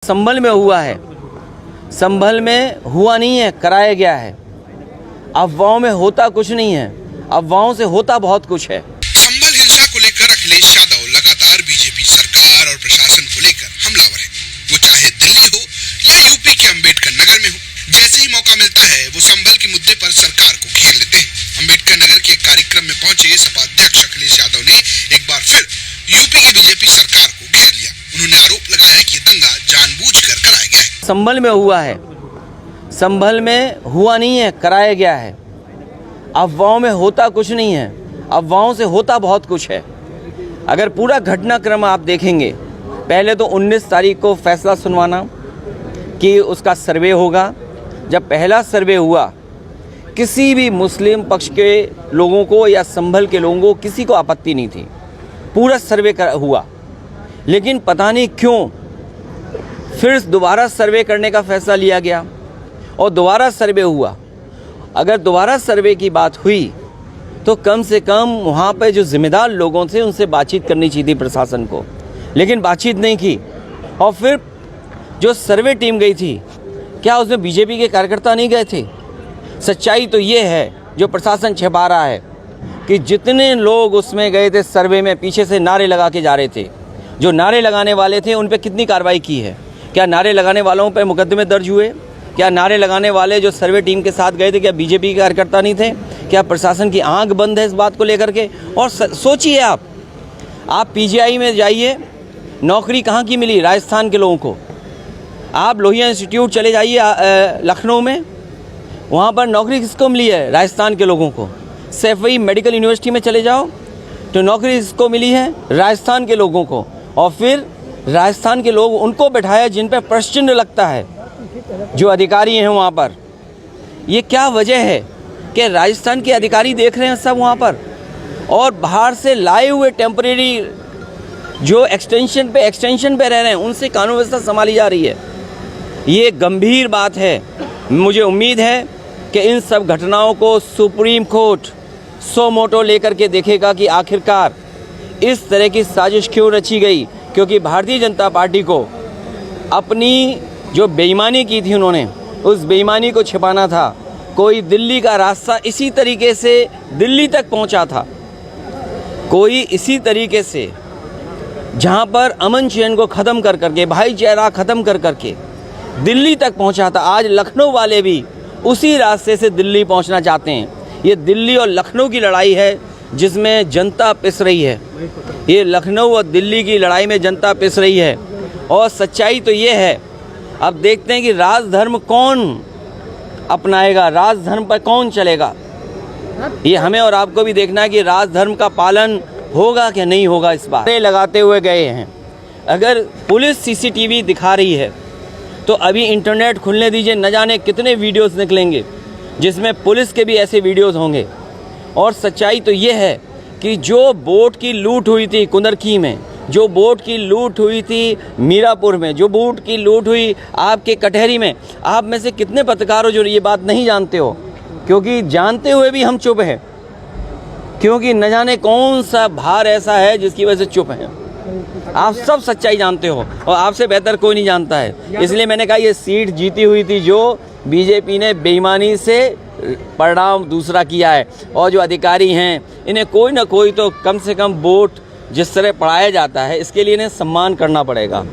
संभल में हुआ है, संभल में हुआ नहीं है, कराया गया है। अफवाहों में होता कुछ नहीं है, अफवाहों से होता बहुत कुछ है। संभल हिंसा को लेकर अखिलेश यादव लगातार बीजेपी सरकार और प्रशासन को लेकर हमलावर है। वो चाहे दिल्ली हो या यूपी के अंबेडकर नगर में हो, जैसे ही मौका मिलता है वो संभल के मुद्दे पर सरकार को घेर लेते हैं। अंबेडकर नगर के एक कार्यक्रम में पहुंचे सपा अध्यक्ष अखिलेश यादव ने एक बार फिर यूपी की बीजेपी सरकार को घेर लिया। उन्होंने आरोप लगाया कि दंगा जानबूझकर कराया गया है। संभल में हुआ है, संभल में हुआ नहीं है, कराया गया है। अफवाहों में होता कुछ नहीं है, अफवाहों से होता बहुत कुछ है। अगर पूरा घटनाक्रम आप देखेंगे, पहले तो 19 तारीख को फैसला सुनवाना कि उसका सर्वे होगा। जब पहला सर्वे हुआ, किसी भी मुस्लिम पक्ष के लोगों को या संभल के लोगों को किसी को आपत्ति नहीं थी, पूरा सर्वे हुआ। लेकिन पता नहीं क्यों फिर दोबारा सर्वे करने का फैसला लिया गया और दोबारा सर्वे हुआ। अगर दोबारा सर्वे की बात हुई तो कम से कम वहाँ पे जो जिम्मेदार लोगों थे उनसे बातचीत करनी चाहिए थी प्रशासन को, लेकिन बातचीत नहीं की। और फिर जो सर्वे टीम गई थी, क्या उसमें बीजेपी के कार्यकर्ता नहीं गए थे? सच्चाई तो ये है जो प्रशासन छिपा रहा है कि जितने लोग उसमें गए थे सर्वे में, पीछे से नारे लगा के जा रहे थे। जो नारे लगाने वाले थे उन पर कितनी कार्रवाई की है? क्या नारे लगाने वालों पर मुकदमे दर्ज हुए? क्या नारे लगाने वाले जो सर्वे टीम के साथ गए थे, क्या बीजेपी के कार्यकर्ता नहीं थे? क्या प्रशासन की आंख बंद है इस बात को लेकर के? और सोचिए आप पीजीआई में जाइए, नौकरी कहाँ की मिली? राजस्थान के लोगों को। आप लोहिया इंस्टीट्यूट चले जाइए लखनऊ में, वहाँ पर नौकरी किसको मिली है? राजस्थान के लोगों को। सैफई मेडिकल यूनिवर्सिटी में चले जाओ तो नौकरी किसको मिली है? राजस्थान के लोगों को। और फिर राजस्थान के लोग उनको बैठाया जिन पर प्रश्न लगता है, जो अधिकारी हैं वहाँ पर। ये क्या वजह है कि राजस्थान के अधिकारी देख रहे हैं सब वहाँ पर, और बाहर से लाए हुए टेम्परेरी जो एक्सटेंशन पे रह रहे हैं उनसे कानून व्यवस्था संभाली जा रही है। ये गंभीर बात है। मुझे उम्मीद है कि इन सब घटनाओं को सुप्रीम कोर्ट सो मोटो लेकर के देखेगा कि आखिरकार इस तरह की साजिश क्यों रची गई। क्योंकि भारतीय जनता पार्टी को अपनी जो बेईमानी की थी, उन्होंने उस बेईमानी को छिपाना था। कोई दिल्ली का रास्ता इसी तरीके से दिल्ली तक पहुंचा था, कोई इसी तरीके से जहां पर अमन चैन को ख़त्म कर करके, भाईचारा ख़त्म कर करके दिल्ली तक पहुंचा था। आज लखनऊ वाले भी उसी रास्ते से दिल्ली पहुंचना चाहते हैं। ये दिल्ली और लखनऊ की लड़ाई है जिसमें जनता पिस रही है। ये लखनऊ और दिल्ली की लड़ाई में जनता पिस रही है। और सच्चाई तो ये है, अब देखते हैं कि राजधर्म कौन अपनाएगा, राजधर्म पर कौन चलेगा। ये हमें और आपको भी देखना है कि राजधर्म का पालन होगा कि नहीं होगा। इस बार लगाते हुए गए हैं। अगर पुलिस सीसीटीवी दिखा रही है तो अभी इंटरनेट खुलने दीजिए, न जाने कितने वीडियोस निकलेंगे जिसमें पुलिस के भी ऐसे वीडियोस होंगे। और सच्चाई तो ये है कि जो बोट की लूट हुई थी कुंदरखी में, जो बोट की लूट हुई थी मीरापुर में, जो बोट की लूट हुई आपके कटहरी में, आप में से कितने पत्रकार हो जो ये बात नहीं जानते हो? क्योंकि जानते हुए भी हम चुप हैं, क्योंकि न जाने कौन सा भार ऐसा है जिसकी वजह से चुप हैं। आप सब सच्चाई जानते हो और आपसे बेहतर कोई नहीं जानता है। इसलिए मैंने कहा ये सीट जीती हुई थी जो बीजेपी ने बेईमानी से परिणाम दूसरा किया है। और जो अधिकारी हैं इन्हें कोई ना कोई तो कम से कम वोट जिस तरह पढ़ाया जाता है इसके लिए इन्हें सम्मान करना पड़ेगा।